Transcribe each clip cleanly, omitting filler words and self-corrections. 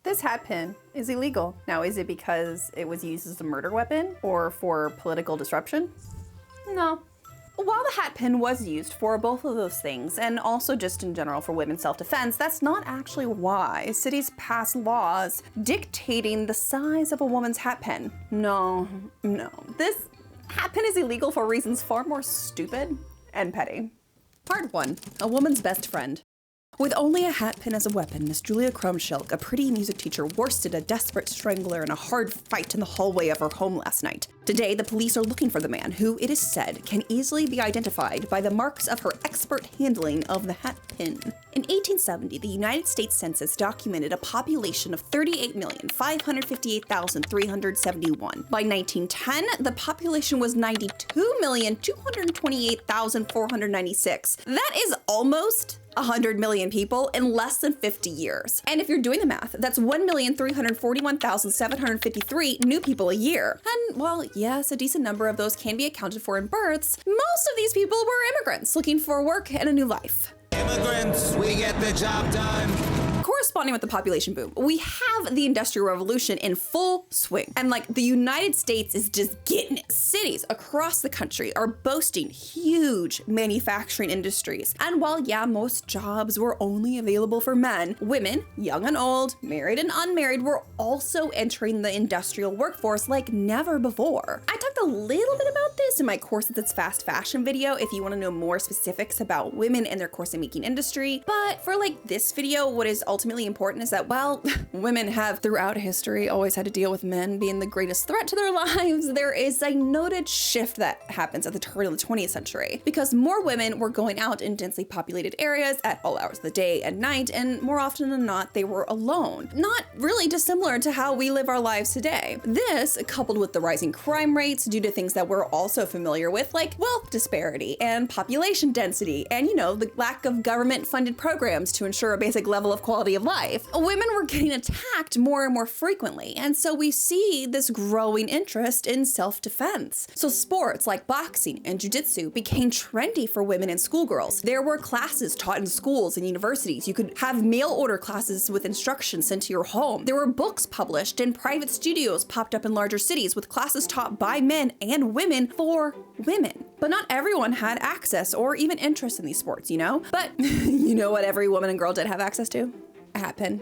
This hat pin is illegal. Now, is it because it was used as a murder weapon or for political disruption? No. While the hat pin was used for both of those things, and also just in general for women's self-defense, that's not actually why cities pass laws dictating the size of a woman's hat pin. No. This hat pin is illegal for reasons far more stupid and petty. Part 1. A woman's best friend. With only a hat pin as a weapon, Miss Julia Crumshilk, a pretty music teacher, worsted a desperate strangler in a hard fight in the hallway of her home last night. Today, the police are looking for the man, who, it is said, can easily be identified by the marks of her expert handling of the hat pin. In 1870, the United States Census documented a population of 38,558,371. By 1910, the population was 92,228,496. That is almost 100 million people in less than 50 years. And if you're doing the math, that's 1,341,753 new people a year. And while yes, a decent number of those can be accounted for in births, most of these people were immigrants looking for work and a new life. Immigrants, we get the job done. Corresponding with the population boom, we have the Industrial Revolution in full swing. And like the United States is just getting it. Cities across the country are boasting huge manufacturing industries. And while yeah, most jobs were only available for men, women, young and old, married and unmarried, were also entering the industrial workforce like never before. I talked a little bit about this in my Corsets It's Fast Fashion video if you want to know more specifics about women and their corset making industry. But for like this video, what is ultimately important is that while women have throughout history always had to deal with men being the greatest threat to their lives, there is a noted shift that happens at the turn of the 20th century because more women were going out in densely populated areas at all hours of the day and night, and more often than not, they were alone. Not really dissimilar to how we live our lives today. This, coupled with the rising crime rates due to things that we're also familiar with, like wealth disparity and population density, and you know, the lack of government-funded programs to ensure a basic level of quality of life, women were getting attacked more and more frequently, and so we see this growing interest in self-defense. So sports like boxing and jiu-jitsu became trendy for women and schoolgirls. There were classes taught in schools and universities. You could have mail order classes with instructions sent to your home. There were books published, and private studios popped up in larger cities with classes taught by men and women for women. But not everyone had access or even interest in these sports, you know? But you know what every woman and girl did have access to? A hat pin.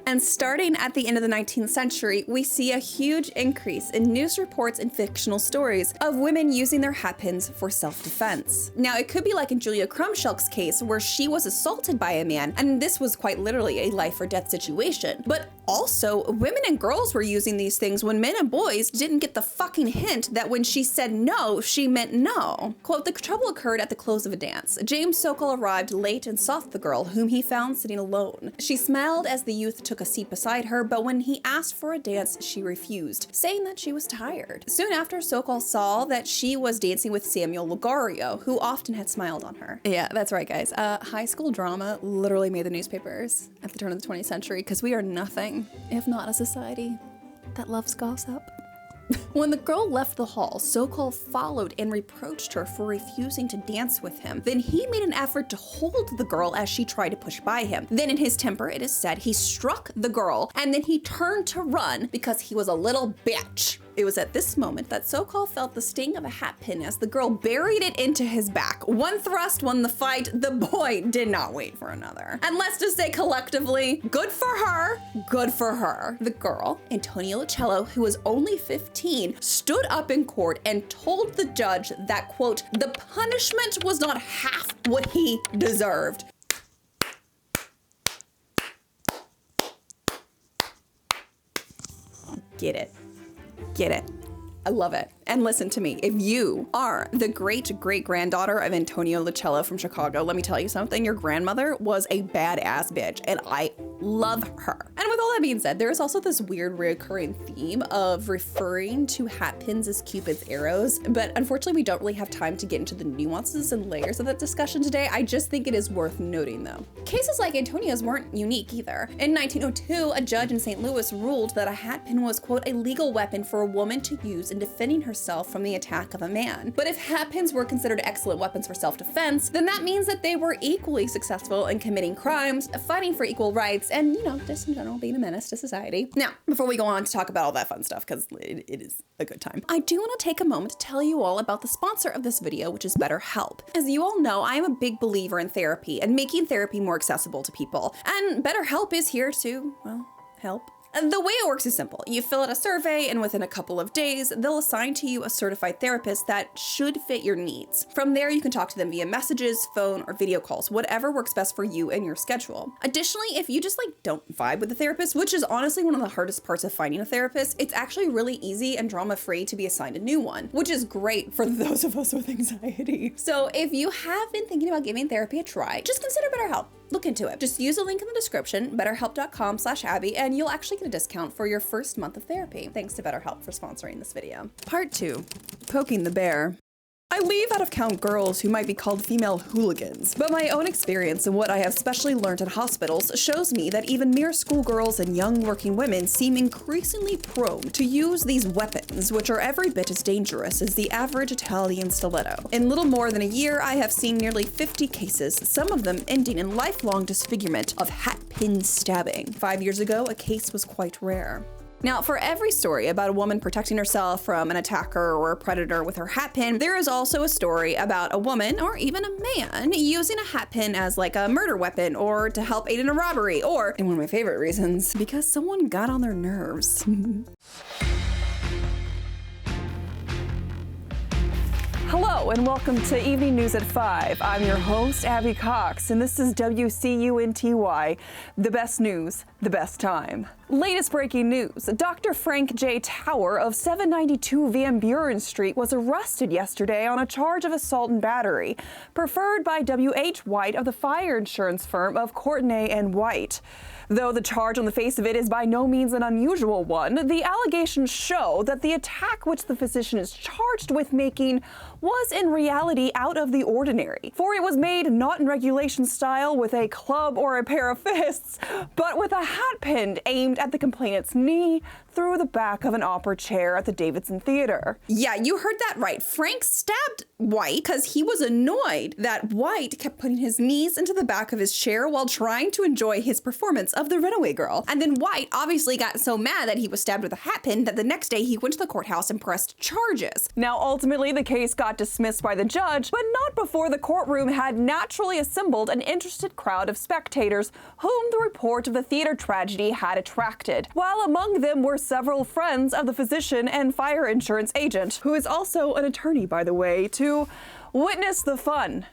And starting at the end of the 19th century, we see a huge increase in news reports and fictional stories of women using their hat pins for self-defense. Now, it could be like in Julia Crumshilk's case, where she was assaulted by a man, and this was quite literally a life or death situation. But also, women and girls were using these things when men and boys didn't get the fucking hint that when she said no, she meant no. Quote, the trouble occurred at the close of a dance. James Sokol arrived late and sought the girl, whom he found sitting alone. She smiled as the youth took a seat beside her, but when he asked for a dance, she refused, saying that she was tired. Soon after, Sokol saw that she was dancing with Samuel Logario, who often had smiled on her. Yeah, that's right, guys. High school drama literally made the newspapers at the turn of the 20th century because we are nothing if not a society that loves gossip. When the girl left the hall, Sokol followed and reproached her for refusing to dance with him. Then he made an effort to hold the girl as she tried to push by him. Then in his temper, it is said, he struck the girl and then he turned to run because he was a little bitch. It was at this moment that Sokol felt the sting of a hat pin as the girl buried it into his back. One thrust won the fight. The boy did not wait for another. And let's just say collectively, good for her, good for her. The girl, Antonia Lucello, who was only 15, stood up in court and told the judge that, quote, the punishment was not half what he deserved. Get it. Get it. I love it. And listen to me, if you are the great-great-granddaughter of Antonio Lucello from Chicago, let me tell you something, your grandmother was a badass bitch, and I love her. And with all that being said, there is also this weird recurring theme of referring to hat pins as Cupid's arrows, but unfortunately we don't really have time to get into the nuances and layers of that discussion today. I just think it is worth noting though. Cases like Antonia's weren't unique either. In 1902, a judge in St. Louis ruled that a hat pin was, quote, a legal weapon for a woman to use in defending herself from the attack of a man. But if hat pins were considered excellent weapons for self-defense, then that means that they were equally successful in committing crimes, fighting for equal rights, and, you know, just in general being a menace to society. Now, before we go on to talk about all that fun stuff, because it is a good time, I do want to take a moment to tell you all about the sponsor of this video, which is BetterHelp. As you all know, I am a big believer in therapy and making therapy more accessible to people. And BetterHelp is here to, well, help. The way it works is simple. You fill out a survey, and within a couple of days, they'll assign to you a certified therapist that should fit your needs. From there, you can talk to them via messages, phone, or video calls, whatever works best for you and your schedule. Additionally, if you just don't vibe with the therapist, which is honestly one of the hardest parts of finding a therapist, it's actually really easy and drama-free to be assigned a new one, which is great for those of us with anxiety. So if you have been thinking about giving therapy a try, just consider BetterHelp. Look into it. Just use the link in the description, betterhelp.com/Abby, and you'll actually get a discount for your first month of therapy. Thanks to BetterHelp for sponsoring this video. Part 2, poking the bear. I leave out of count girls who might be called female hooligans, but my own experience and what I have specially learned in hospitals shows me that even mere schoolgirls and young working women seem increasingly prone to use these weapons, which are every bit as dangerous as the average Italian stiletto. In little more than a year, I have seen nearly 50 cases, some of them ending in lifelong disfigurement of hatpin stabbing. 5 years ago, a case was quite rare. Now, for every story about a woman protecting herself from an attacker or a predator with her hatpin, there is also a story about a woman, or even a man, using a hatpin as a murder weapon, or to help aid in a robbery, or, and one of my favorite reasons, because someone got on their nerves. Hello and welcome to Evening News at 5. I'm your host, Abby Cox, and this is WCUNTY, the best news, the best time. Latest breaking news, Dr. Frank J. Tower of 792 Van Buren Street was arrested yesterday on a charge of assault and battery, preferred by W.H. White of the fire insurance firm of Courtenay and White. Though the charge on the face of it is by no means an unusual one, the allegations show that the attack which the physician is charged with making was in reality out of the ordinary. For it was made not in regulation style with a club or a pair of fists, but with a hatpin aimed at the complainant's knee through the back of an opera chair at the Davidson Theater. Yeah, you heard that right. Frank stabbed White because he was annoyed that White kept putting his knees into the back of his chair while trying to enjoy his performance of The Runaway Girl. And then White obviously got so mad that he was stabbed with a hatpin that the next day he went to the courthouse and pressed charges. Now, ultimately, the case got dismissed by the judge, but not before the courtroom had naturally assembled an interested crowd of spectators whom the report of the theater tragedy had attracted, while among them were several friends of the physician and fire insurance agent, who is also an attorney, by the way, to witness the fun.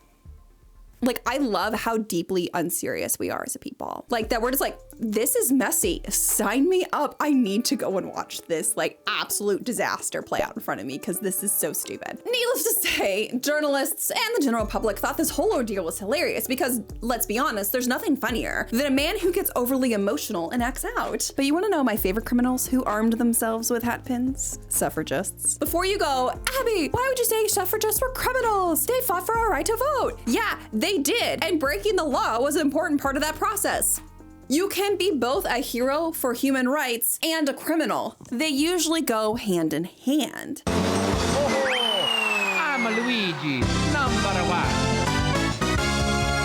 I love how deeply unserious we are as a people. That we're just this is messy. Sign me up. I need to go and watch this absolute disaster play out in front of me because this is so stupid. Needless to say, journalists and the general public thought this whole ordeal was hilarious because, let's be honest, there's nothing funnier than a man who gets overly emotional and acts out. But you want to know my favorite criminals who armed themselves with hatpins? Suffragists. Before you go, Abby, why would you say suffragists were criminals? They fought for our right to vote. Yeah, they did, and breaking the law was an important part of that process. You can be both a hero for human rights and a criminal. They usually go hand in hand. I'm Luigi, number 1.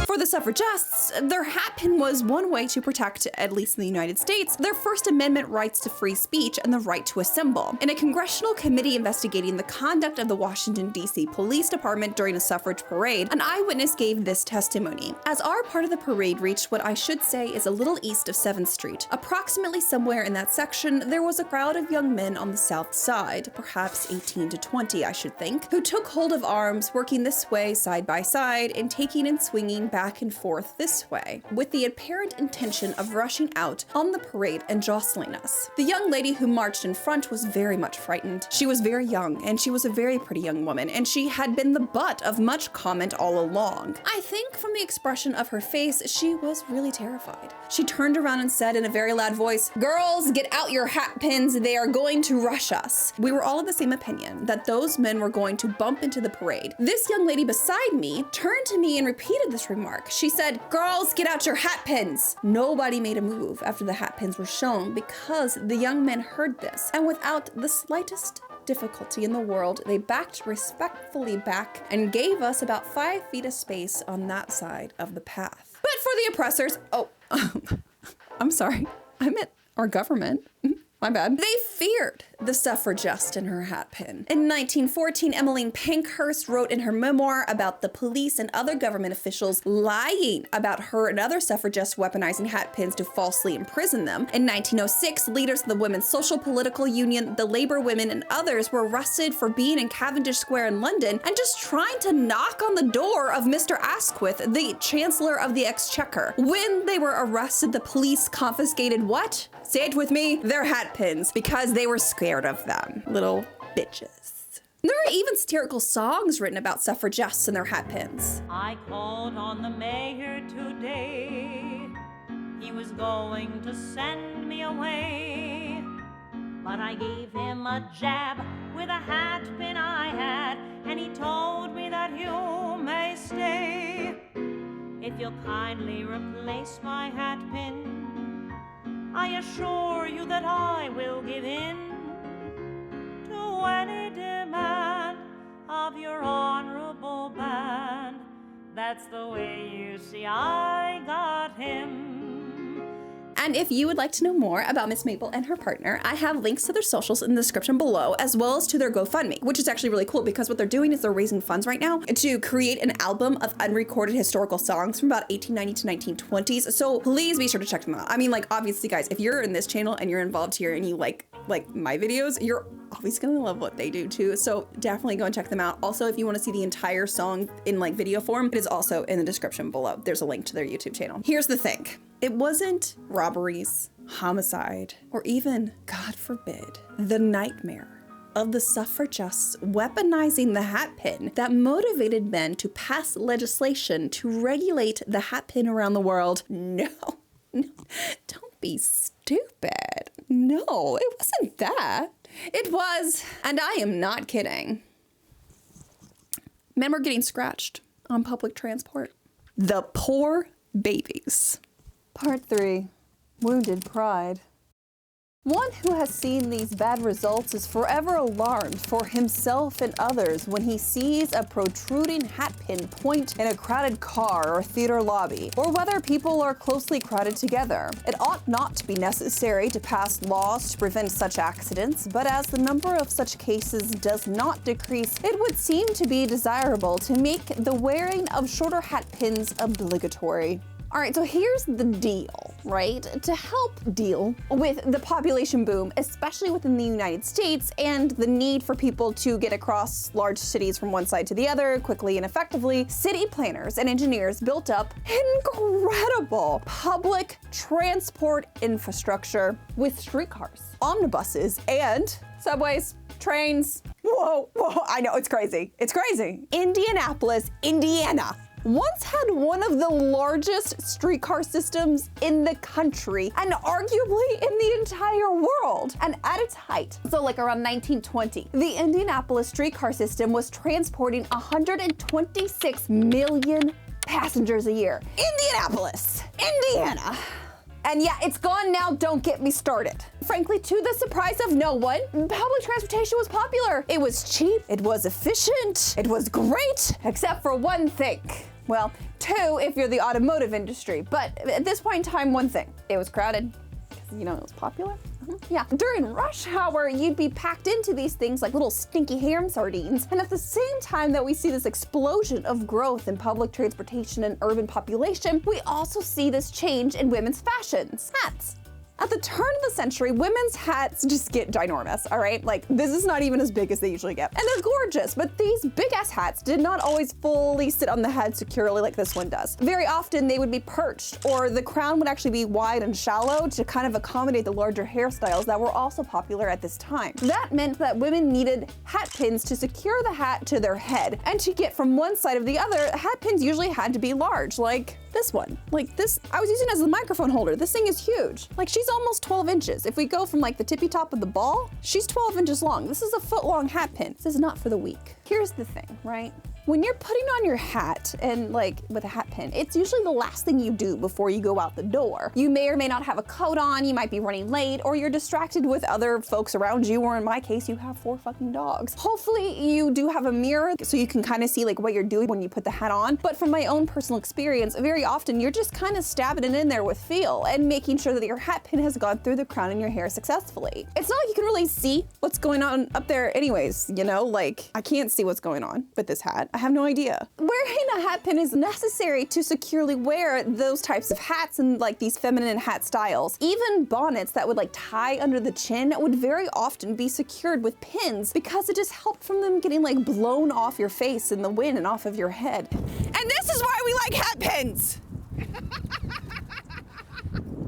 For the suffragists, their hatpin was one way to protect, at least in the United States, their First Amendment rights to free speech and the right to assemble. In a congressional committee investigating the conduct of the Washington, D.C. Police Department during a suffrage parade, an eyewitness gave this testimony. As our part of the parade reached what I should say is a little east of 7th Street, approximately somewhere in that section, there was a crowd of young men on the south side, perhaps 18 to 20, I should think, who took hold of arms, working this way side by side and taking and swinging back and forth this way, with the apparent intention of rushing out on the parade and jostling us. The young lady who marched in front was very much frightened. She was very young, and she was a very pretty young woman, and she had been the butt of much comment all along. I think from the expression of her face, she was really terrified. She turned around and said in a very loud voice, "Girls, get out your hatpins, they are going to rush us." We were all of the same opinion, that those men were going to bump into the parade. This young lady beside me turned to me and repeated this remark. She said, "Girls, get out your hatpins." Nobody made a move after the hatpins were shown because the young men heard this, and without the slightest difficulty in the world, they backed respectfully back and gave us about 5 feet of space on that side of the path. But for the oppressors, I'm sorry, I meant our government. My bad. They feared the suffragist and her hatpin. In 1914, Emmeline Pankhurst wrote in her memoir about the police and other government officials lying about her and other suffragists weaponizing hatpins to falsely imprison them. In 1906, leaders of the Women's Social Political Union, the Labour Women, and others were arrested for being in Cavendish Square in London and just trying to knock on the door of Mr. Asquith, the Chancellor of the Exchequer. When they were arrested, the police confiscated what? Say it with me, their hatpins, because they were scared of them. Little bitches. There are even satirical songs written about suffragists and their hatpins. I called on the mayor today. He was going to send me away, but I gave him a jab with a hatpin I had, and he told me that you may stay if you'll kindly replace my hatpin. I assure you that I will give in to any demand of your honorable band. That's the way you see I got him. And if you would like to know more about Miss Maple and her partner, I have links to their socials in the description below, as well as to their GoFundMe, which is actually really cool because what they're doing is they're raising funds right now to create an album of unrecorded historical songs from about 1890 to 1920s. So please be sure to check them out. I mean, like, obviously, guys, if you're in this channel and you're involved here and you like my videos, you're always gonna love what they do too. So definitely go and check them out. Also, if you want to see the entire song in like video form, it is also in the description below. There's a link to their YouTube channel. Here's the thing. It wasn't robberies, homicide, or even, God forbid, the nightmare of the suffragists weaponizing the hatpin that motivated men to pass legislation to regulate the hatpin around the world. No, don't be stupid. No, it wasn't that. It was, and I am not kidding, men were getting scratched on public transport. The poor babies. Part 3. Wounded pride. One who has seen these bad results is forever alarmed for himself and others when he sees a protruding hatpin point in a crowded car or theater lobby, or whether people are closely crowded together. It ought not to be necessary to pass laws to prevent such accidents, but as the number of such cases does not decrease, it would seem to be desirable to make the wearing of shorter hatpins obligatory. All right, so here's the deal, right? To help deal with the population boom, especially within the United States, and the need for people to get across large cities from one side to the other quickly and effectively, city planners and engineers built up incredible public transport infrastructure with streetcars, omnibuses, and subways, trains. Whoa, I know, it's crazy. It's crazy. Indianapolis, Indiana, once had one of the largest streetcar systems in the country and arguably in the entire world. And at its height, so like around 1920, the Indianapolis streetcar system was transporting 126 million passengers a year. Indianapolis, Indiana. And yeah, it's gone now, don't get me started. Frankly, to the surprise of no one, public transportation was popular. It was cheap, it was efficient, it was great, except for one thing. Well, two if you're the automotive industry, but at this point in time, one thing. It was crowded, because, you know, it was popular. Yeah, during rush hour, you'd be packed into these things like little stinky ham sardines. And at the same time that we see this explosion of growth in public transportation and urban population, we also see this change in women's fashions. Hats. At the turn of the century, women's hats just get ginormous, all right? Like, this is not even as big as they usually get. And they're gorgeous, but these big-ass hats did not always fully sit on the head securely like this one does. Very often, they would be perched, or the crown would actually be wide and shallow to kind of accommodate the larger hairstyles that were also popular at this time. That meant that women needed hat pins to secure the hat to their head, and to get from one side of the other, hat pins usually had to be large, like this one. Like this, I was using it as a microphone holder. This thing is huge. Like, she's almost 12 inches. If we go from like the tippy top of the ball, she's 12 inches long. This is a foot-long hat pin. This is not for the weak. Here's the thing, right? When you're putting on your hat and like with a hat pin, it's usually the last thing you do before you go out the door. You may or may not have a coat on, you might be running late, or you're distracted with other folks around you, or in my case, you have 4 fucking dogs. Hopefully you do have a mirror so you can kind of see like what you're doing when you put the hat on. But from my own personal experience, very often you're just kind of stabbing it in there with feel and making sure that your hat pin has gone through the crown in your hair successfully. It's not like you can really see what's going on up there anyways, you know, like I can't see what's going on with this hat. I have no idea. Wearing a hat pin is necessary to securely wear those types of hats and like these feminine hat styles. Even bonnets that would like tie under the chin would very often be secured with pins because it just helped from them getting like blown off your face in the wind and off of your head. And this is why we like hat pins.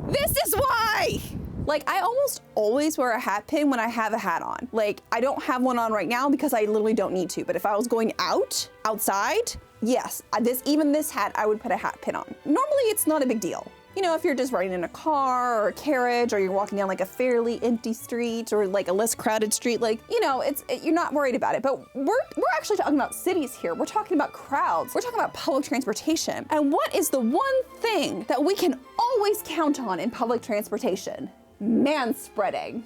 This is why. Like, I almost always wear a hat pin when I have a hat on. Like, I don't have one on right now because I literally don't need to, but if I was going outside, yes, even this hat, I would put a hat pin on. Normally, it's not a big deal. You know, if you're just riding in a car or a carriage, or you're walking down like a fairly empty street or like a less crowded street, like, you know, you're not worried about it. But we're actually talking about cities here. We're talking about crowds. We're talking about public transportation. And what is the one thing that we can always count on in public transportation? Manspreading.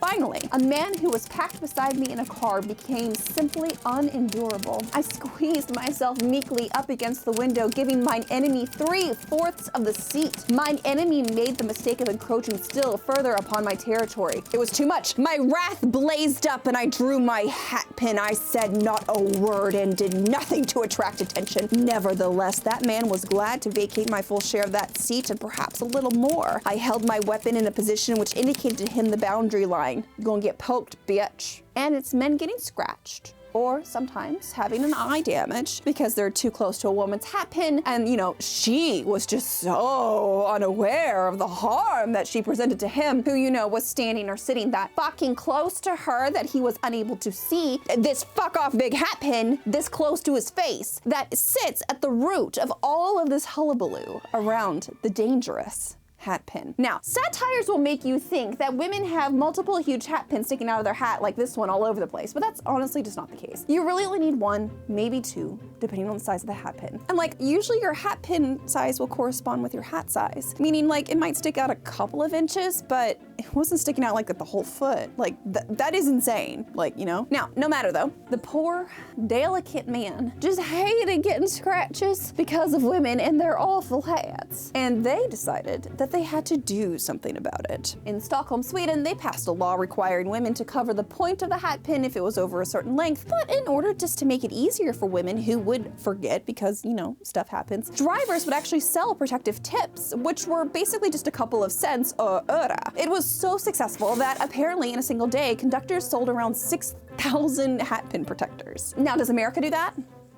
Finally, a man who was packed beside me in a car became simply unendurable. I squeezed myself meekly up against the window, giving mine enemy 3/4 of the seat. Mine enemy made the mistake of encroaching still further upon my territory. It was too much. My wrath blazed up and I drew my hat pin. I said not a word and did nothing to attract attention. Nevertheless, that man was glad to vacate my full share of that seat and perhaps a little more. I held my weapon in a position which indicated to him the boundary line. You're gonna get poked, bitch. And it's men getting scratched, or sometimes having an eye damage because they're too close to a woman's hat pin. And you know, she was just so unaware of the harm that she presented to him, who, you know, was standing or sitting that fucking close to her that he was unable to see this fuck off big hat pin this close to his face that sits at the root of all of this hullabaloo around the dangerous hat pin. Now, satires will make you think that women have multiple huge hat pins sticking out of their hat like this one all over the place, but that's honestly just not the case. You really only need 1, maybe 2, depending on the size of the hat pin. And like, usually your hat pin size will correspond with your hat size, meaning like it might stick out a couple of inches, but it wasn't sticking out like the whole foot. Like that is insane, like, you know? Now, no matter though, the poor, delicate man just hated getting scratches because of women and their awful hats. And they decided that they had to do something about it. In Stockholm, Sweden, they passed a law requiring women to cover the point of the hat pin if it was over a certain length, but in order just to make it easier for women who would forget because, you know, stuff happens, drivers would actually sell protective tips, which were basically just a couple of cents or öre. It was so successful that apparently in a single day, conductors sold around 6,000 hat pin protectors. Now, does America do that?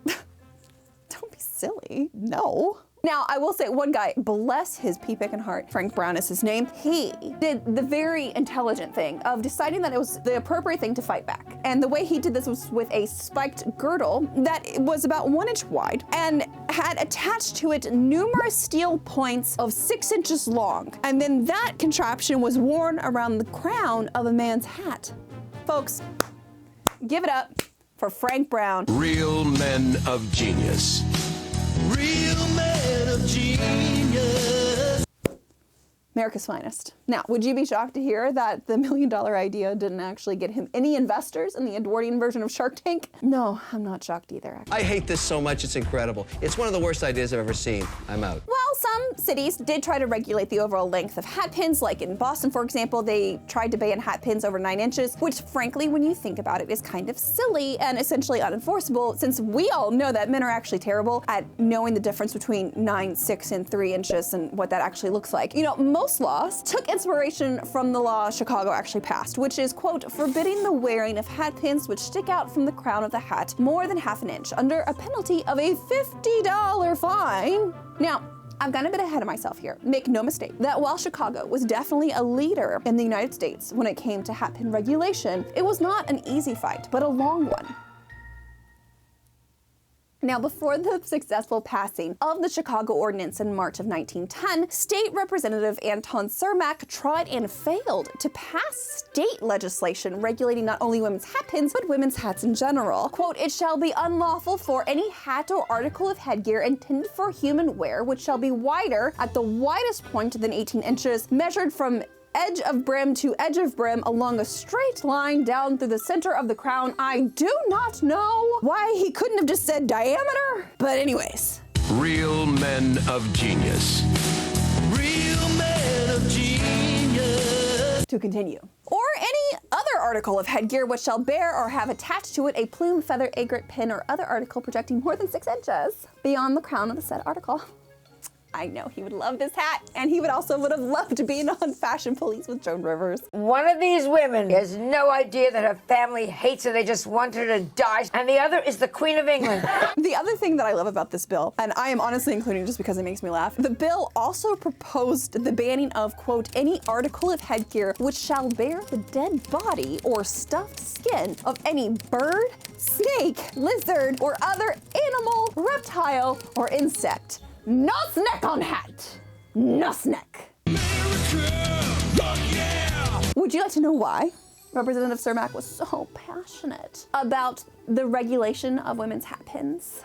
Don't be silly. No. Now, I will say one guy, bless his pea-picking heart, Frank Brown is his name, he did the very intelligent thing of deciding that it was the appropriate thing to fight back. And the way he did this was with a spiked girdle that was about 1 inch wide and had attached to it numerous steel points of 6 inches long. And then that contraption was worn around the crown of a man's hat. Folks, give it up for Frank Brown. Real men of genius. Real men of genius. America's finest. Now, would you be shocked to hear that the $1 million idea didn't actually get him any investors in the Edwardian version of Shark Tank? No, I'm not shocked either, actually. I hate this so much, it's incredible. It's one of the worst ideas I've ever seen. I'm out. Well, some cities did try to regulate the overall length of hat pins, like in Boston, for example, they tried to ban hat pins over 9 inches, which frankly, when you think about it, is kind of silly and essentially unenforceable, since we all know that men are actually terrible at knowing the difference between 9, 6, and 3 inches and what that actually looks like. You know, most laws took inspiration from the law Chicago actually passed, which is, quote, forbidding the wearing of hat pins which stick out from the crown of the hat more than ½ inch under a penalty of a $50 fine. Now, I've gone a bit ahead of myself here. Make no mistake that while Chicago was definitely a leader in the United States when it came to hat pin regulation, it was not an easy fight, but a long one. Now, before the successful passing of the Chicago Ordinance in March of 1910, State Representative Anton Cermak tried and failed to pass state legislation regulating not only women's hatpins, but women's hats in general. Quote, "It shall be unlawful for any hat or article of headgear intended for human wear, which shall be wider at the widest point than 18 inches, measured from edge of brim to edge of brim along a straight line down through the center of the crown." I do not know why he couldn't have just said diameter, but anyways. Real men of genius. Real men of genius. To continue. Or any other article of headgear which shall bear or have attached to it a plume, feather, aigrette, pin, or other article projecting more than 6 inches beyond the crown of the said article. I know he would love this hat, and he would have loved being on Fashion Police with Joan Rivers. One of these women has no idea that her family hates her, they just want her to die, and the other is the Queen of England. The other thing that I love about this bill, and I am honestly including just because it makes me laugh, the bill also proposed the banning of, quote, any article of headgear which shall bear the dead body or stuffed skin of any bird, snake, lizard, or other animal, reptile, or insect. No snack on hat. No snack. Would you like to know why Representative Cermak was so passionate about the regulation of women's hatpins?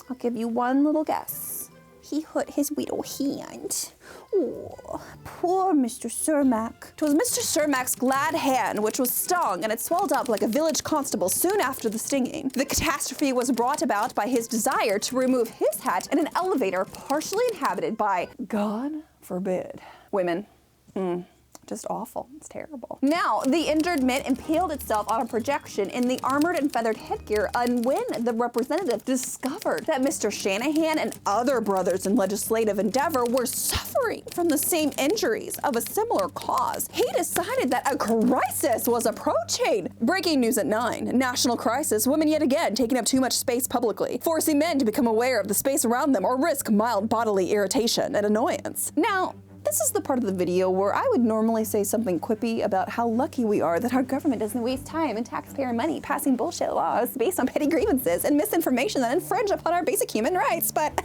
I'll give you one little guess. He hurt his little hand. Oh, poor Mr. Cermak. 'Twas Mr. Cermak's glad hand which was stung, and it swelled up like a village constable soon after the stinging. The catastrophe was brought about by his desire to remove his hat in an elevator partially inhabited by, God forbid, women. Just awful. It's terrible. Now, the injured mitt impaled itself on a projection in the armored and feathered headgear, and when the representative discovered that Mr. Shanahan and other brothers in legislative endeavor were suffering from the same injuries of a similar cause, he decided that a crisis was approaching. Breaking news at 9. National crisis. Women yet again taking up too much space publicly, forcing men to become aware of the space around them or risk mild bodily irritation and annoyance. Now, this is the part of the video where I would normally say something quippy about how lucky we are that our government doesn't waste time and taxpayer money passing bullshit laws based on petty grievances and misinformation that infringe upon our basic human rights, but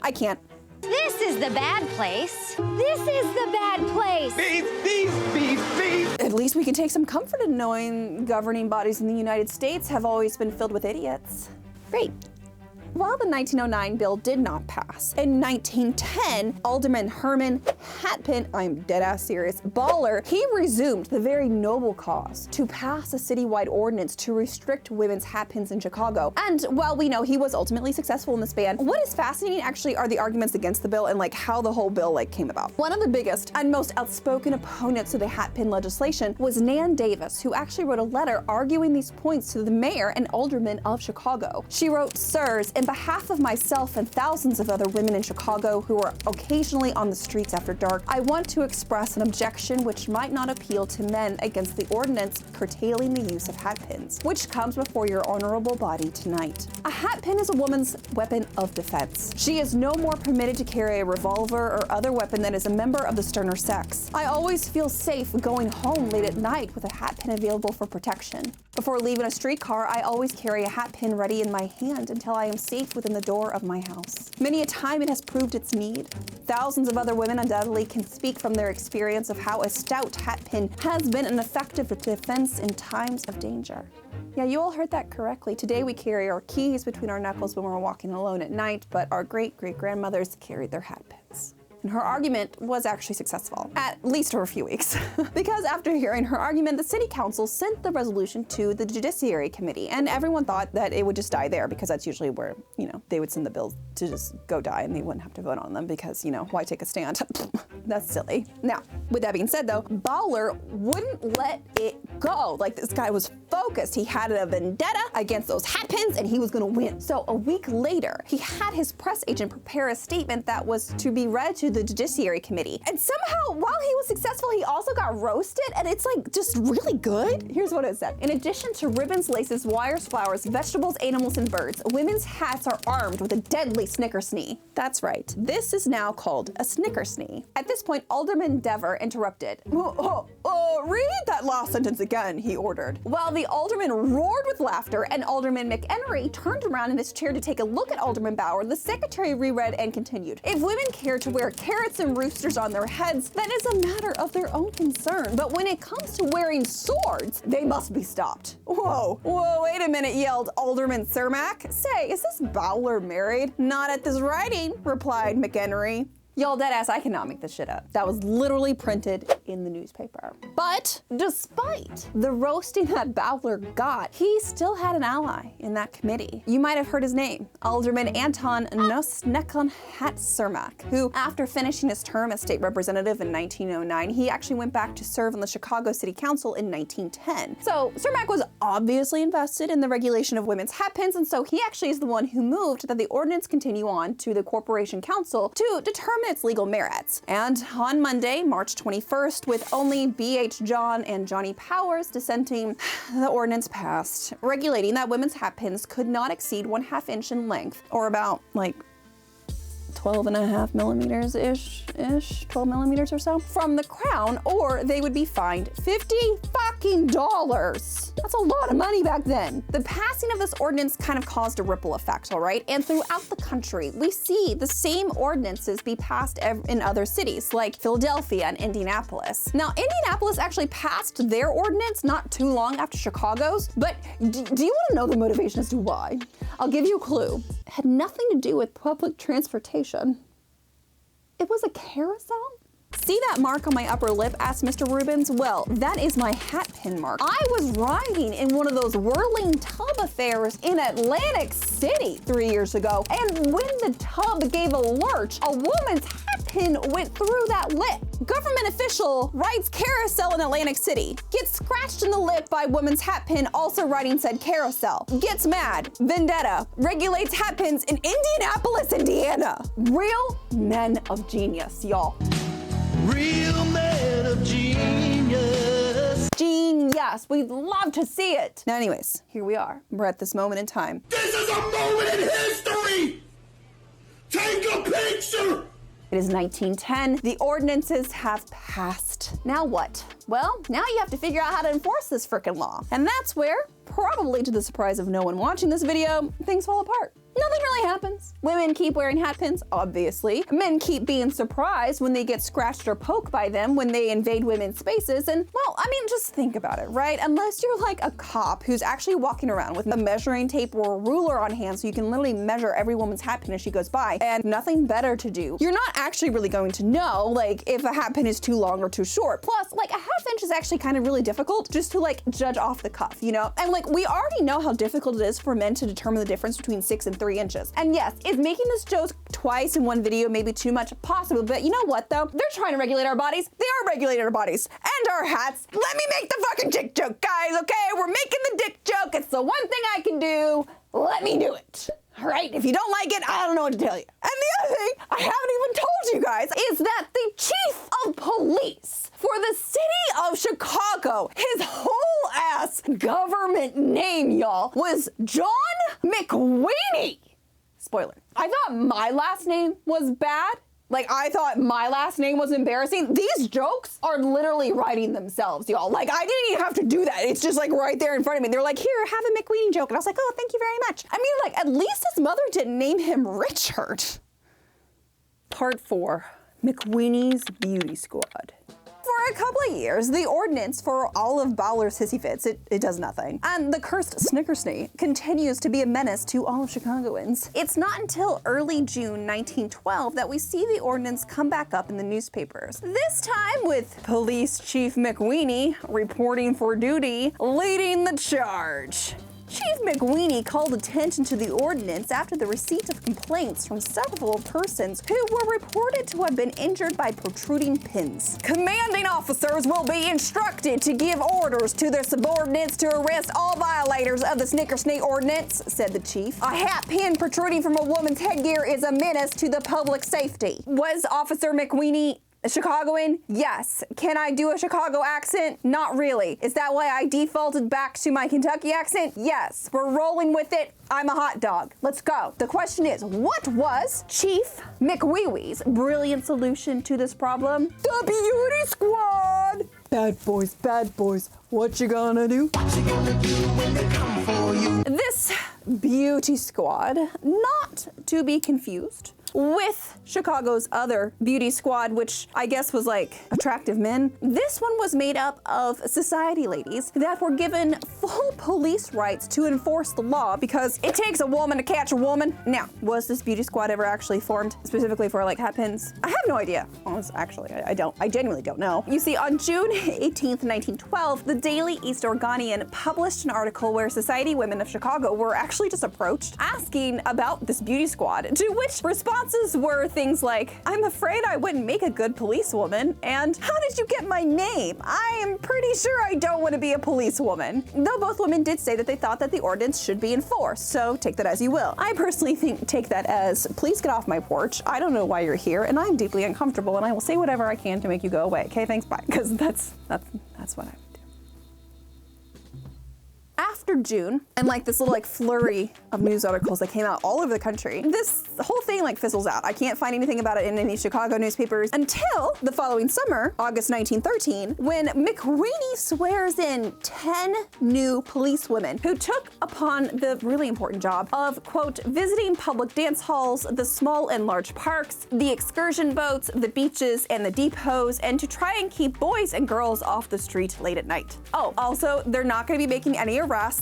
I can't. This is the bad place. This is the bad place. At least we can take some comfort in knowing governing bodies in the United States have always been filled with idiots. Great. While the 1909 bill did not pass, in 1910, Alderman Herman Hatpin, I'm dead-ass serious, Baller, he resumed the very noble cause to pass a citywide ordinance to restrict women's hatpins in Chicago. And while we know he was ultimately successful in this ban, what is fascinating actually are the arguments against the bill and how the whole bill came about. One of the biggest and most outspoken opponents of the hatpin legislation was Nan Davis, who actually wrote a letter arguing these points to the mayor and aldermen of Chicago. She wrote, "Sirs, in behalf of myself and thousands of other women in Chicago who are occasionally on the streets after dark, I want to express an objection which might not appeal to men against the ordinance curtailing the use of hatpins, which comes before your honorable body tonight. A hatpin is a woman's weapon of defense. She is no more permitted to carry a revolver or other weapon than is a member of the sterner sex. I always feel safe going home late at night with a hatpin available for protection. Before leaving a streetcar, I always carry a hatpin ready in my hand until I am safe within the door of my house. Many a time it has proved its need. Thousands of other women undoubtedly can speak from their experience of how a stout hatpin has been an effective defense in times of danger." Yeah, you all heard that correctly. Today we carry our keys between our knuckles when we're walking alone at night, but our great-great-grandmothers carried their hatpins. And her argument was actually successful, at least for a few weeks. Because after hearing her argument, the city council sent the resolution to the Judiciary Committee, and everyone thought that it would just die there because that's usually where, they would send the bills to just go die and they wouldn't have to vote on them because, why take a stand? That's silly. Now, with that being said though, Baller wouldn't let it go. This guy was focused. He had a vendetta against those hatpins and he was gonna win. So a week later, he had his press agent prepare a statement that was to be read to to the Judiciary Committee. And somehow, while he was successful, he also got roasted, and it's like just really good. Here's what it said. In addition to ribbons, laces, wires, flowers, vegetables, animals, and birds, women's hats are armed with a deadly snickersnee. That's right. This is now called a snickersnee. At this point, Alderman Dever interrupted. Read that last sentence again, he ordered. While the alderman roared with laughter and Alderman McHenry turned around in his chair to take a look at Alderman Bauer, the secretary reread and continued. If women care to wear carrots and roosters on their heads, that is a matter of their own concern. But when it comes to wearing swords, they must be stopped. Whoa, wait a minute, yelled Alderman Cermak. Say, is this Bowler married? Not at this writing, replied McHenry. Y'all, deadass, I cannot make this shit up. That was literally printed in the newspaper. But despite the roasting that Bowler got, he still had an ally in that committee. You might have heard his name, Alderman Anton Nosnekon Cermak, who, after finishing his term as state representative in 1909, he actually went back to serve on the Chicago City Council in 1910. So Cermak was obviously invested in the regulation of women's hatpins, and so he actually is the one who moved that the ordinance continue on to the Corporation Council to determine its legal merits. And on Monday, March 21st, with only B.H. John and Johnny Powers dissenting, the ordinance passed, regulating that women's hatpins could not exceed 1/2 inch in length, or about like 12.5 millimeters-ish, 12 millimeters or so, from the crown, or they would be fined $50 fucking dollars. That's a lot of money back then. The passing of this ordinance kind of caused a ripple effect, all right? And throughout the country, we see the same ordinances be passed in other cities, like Philadelphia and Indianapolis. Now, Indianapolis actually passed their ordinance not too long after Chicago's, but do you want to know the motivation as to why? I'll give you a clue. It had nothing to do with public transportation. It was a carousel? See that mark on my upper lip? Asked Mr. Rubens. Well, that is my hatpin mark. I was riding in one of those whirling tub affairs in Atlantic City 3 years ago, and when the tub gave a lurch, a woman's hatpin went through that lip. Government official rides carousel in Atlantic City, gets scratched in the lip by woman's hatpin also riding said carousel, gets mad, vendetta, regulates hatpins in Indianapolis, Indiana. Real men of genius, y'all. Real man of genius. Genius. We'd love to see it. Now, anyways, here we are. We're at this moment in time. This is a moment in history! Take a picture! It is 1910. The ordinances have passed. Now what? Well, now you have to figure out how to enforce this frickin' law. And that's where, probably to the surprise of no one watching this video, things fall apart. Nothing really happens. Women keep wearing hatpins, obviously. Men keep being surprised when they get scratched or poked by them when they invade women's spaces. And, well, I mean, just think about it, right? Unless you're like a cop who's actually walking around with a measuring tape or a ruler on hand so you can literally measure every woman's hatpin as she goes by, and nothing better to do, you're not actually really going to know, like, if a hatpin is too long or too short. Plus, like, a 1/2 inch is actually kind of really difficult just to, like, judge off the cuff, you know? And, like, we already know how difficult it is for men to determine the difference between 6 and 3 inches. And yes, is making this joke twice in one video maybe too much? Possible, but you know what though? They're trying to regulate our bodies. They are regulating our bodies and our hats. Let me make the fucking dick joke, guys, okay? We're making the dick joke. It's the one thing I can do. Let me do it. All right, if you don't like it, I don't know what to tell you. And the other thing I haven't even told you guys is that the chief of police for the city of Chicago, his whole ass government name, y'all, was John McWeeny. Spoiler. I thought my last name was bad. Like, I thought my last name was embarrassing. These jokes are literally writing themselves, y'all. Like, I didn't even have to do that. It's just like right there in front of me. They're like, here, have a McWeeny joke. And I was like, oh, thank you very much. I mean, like, at least his mother didn't name him Richard. Part 4, McWeeny's Beauty Squad. For a couple of years, the ordinance for all of Bowler's hissy fits, it does nothing. And the cursed snickersnee continues to be a menace to all of Chicagoans. It's not until early June 1912 that we see the ordinance come back up in the newspapers. This time with Police Chief McWeeny reporting for duty, leading the charge. Chief McWeeny called attention to the ordinance after the receipt of complaints from several persons who were reported to have been injured by protruding pins. Commanding officers will be instructed to give orders to their subordinates to arrest all violators of the Snickersnee ordinance, said the chief. A hat pin protruding from a woman's headgear is a menace to the public safety. Was Officer McWeeny a Chicagoan? Yes. Can I do a Chicago accent? Not really. Is that why I defaulted back to my Kentucky accent? Yes. We're rolling with it. I'm a hot dog. Let's go. The question is, what was Chief McWeewee's brilliant solution to this problem? The Beauty Squad! Bad boys, what you gonna do? What you gonna do when they come for you? This Beauty Squad, not to be confused with Chicago's other beauty squad, which I guess was like attractive men. This one was made up of society ladies that were given full police rights to enforce the law because it takes a woman to catch a woman. Now, was this beauty squad ever actually formed specifically for like Hatpins? I have no idea. Actually, I genuinely don't know. You see, on June 18th, 1912, the Daily East Oregonian published an article where society women of Chicago were actually just approached asking about this beauty squad, to which responses were things like, I'm afraid I wouldn't make a good policewoman, and how did you get my name? I am pretty sure I don't want to be a policewoman. Though both women did say that they thought that the ordinance should be enforced, so take that as you will. I personally take that as, please get off my porch. I don't know why you're here, and I'm deeply uncomfortable, and I will say whatever I can to make you go away. Okay, thanks, bye. Because that's what I would do. After June, and like this little like flurry of news articles that came out all over the country, this whole thing like fizzles out. I can't find anything about it in any Chicago newspapers until the following summer, August 1913, when McWeeny swears in 10 new policewomen who took upon the really important job of, quote, visiting public dance halls, the small and large parks, the excursion boats, the beaches, and the depots, and to try and keep boys and girls off the street late at night. Oh, also, they're not going to be making any arrests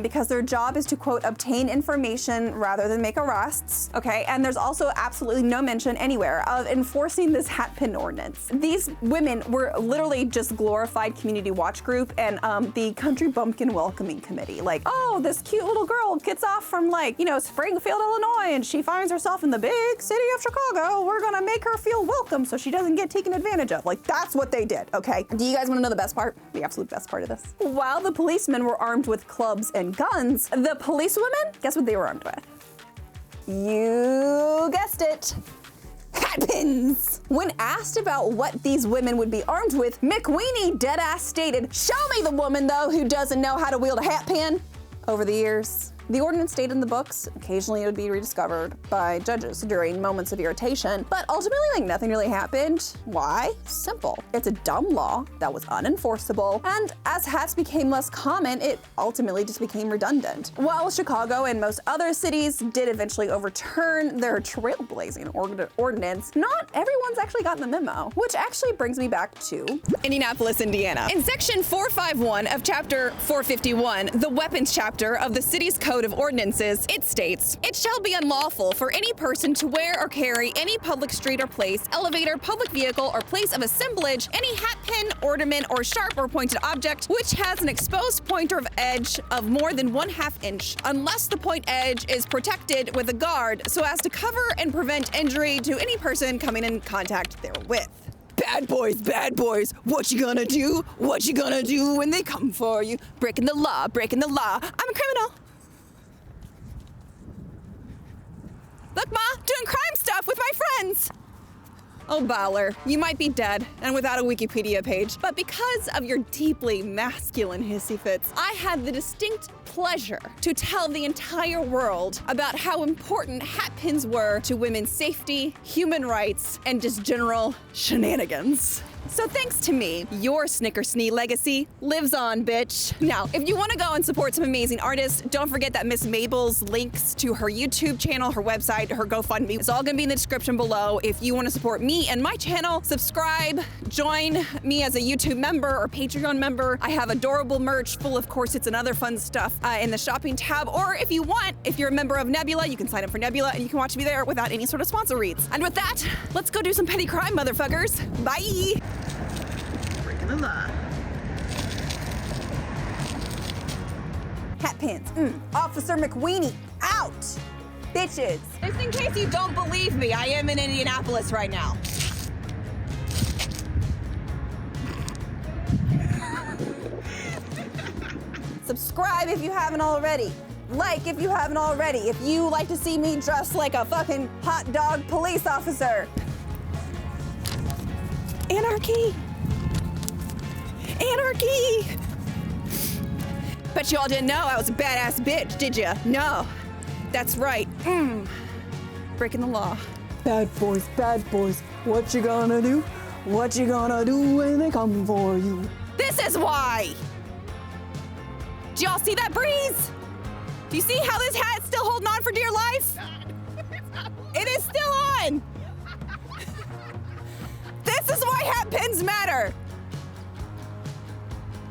because their job is to, quote, obtain information rather than make arrests, okay? And there's also absolutely no mention anywhere of enforcing this Hatpin ordinance. These women were literally just glorified community watch group and the Country Bumpkin Welcoming Committee. Like, oh, this cute little girl gets off from like, you know, Springfield, Illinois, and she finds herself in the big city of Chicago. We're gonna make her feel welcome so she doesn't get taken advantage of. Like, that's what they did, okay? Do you guys wanna know the best part? The absolute best part of this? While the policemen were armed with clubs and guns, the policewomen, guess what they were armed with? You guessed it. Hatpins! When asked about what these women would be armed with, McWeeny deadass stated, "Show me the woman, though, who doesn't know how to wield a hatpin." Over the years, the ordinance stayed in the books. Occasionally it would be rediscovered by judges during moments of irritation, but ultimately like nothing really happened. Why? Simple. It's a dumb law that was unenforceable, and as hats became less common, it ultimately just became redundant. While Chicago and most other cities did eventually overturn their trailblazing ordinance, not everyone's actually gotten the memo, which actually brings me back to Indianapolis, Indiana. In section 451 of chapter 451, the weapons chapter of the city's code of ordinances, it states, "It shall be unlawful for any person to wear or carry any public street or place, elevator, public vehicle, or place of assemblage, any hat pin, ornament, or sharp or pointed object which has an exposed point or edge of more than 1/2 inch, unless the point edge is protected with a guard so as to cover and prevent injury to any person coming in contact therewith." Bad boys, what you gonna do? What you gonna do when they come for you? Breaking the law. I'm a criminal. Look, Ma, doing crime stuff with my friends. Oh, Bowler, you might be dead and without a Wikipedia page, but because of your deeply masculine hissy fits, I had the distinct pleasure to tell the entire world about how important hatpins were to women's safety, human rights, and just general shenanigans. So thanks to me, your Snickersnee legacy lives on, bitch. Now, if you want to go and support some amazing artists, don't forget that Miss Mabel's links to her YouTube channel, her website, her GoFundMe, it's all going to be in the description below. If you want to support me and my channel, subscribe, join me as a YouTube member or Patreon member. I have adorable merch full of corsets and other fun stuff in the shopping tab. Or if you want, if you're a member of Nebula, you can sign up for Nebula and you can watch me there without any sort of sponsor reads. And with that, let's go do some petty crime, motherfuckers. Bye. Breaking the law. Hatpin Hatpins. Officer McWeenie, out! Bitches. Just in case you don't believe me, I am in Indianapolis right now. Subscribe if you haven't already. Like if you haven't already. If you like to see me dressed like a fucking hot dog police officer. Anarchy! Anarchy! Bet you all didn't know I was a badass bitch, did ya? No. That's right. Breaking the law. Bad boys, what you gonna do? What you gonna do when they come for you? This is why! Do y'all see that breeze? Do you see how this hat's still holding on for dear life? It is still on! This is why Hatpins matter!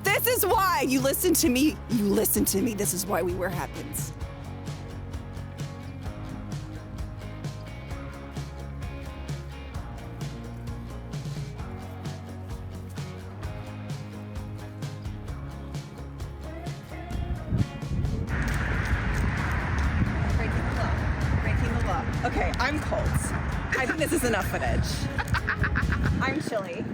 This is why you listen to me. You listen to me. This is why we wear Hatpins. Breaking the law. Okay, I'm cold. I think this is enough footage. I'm chilly.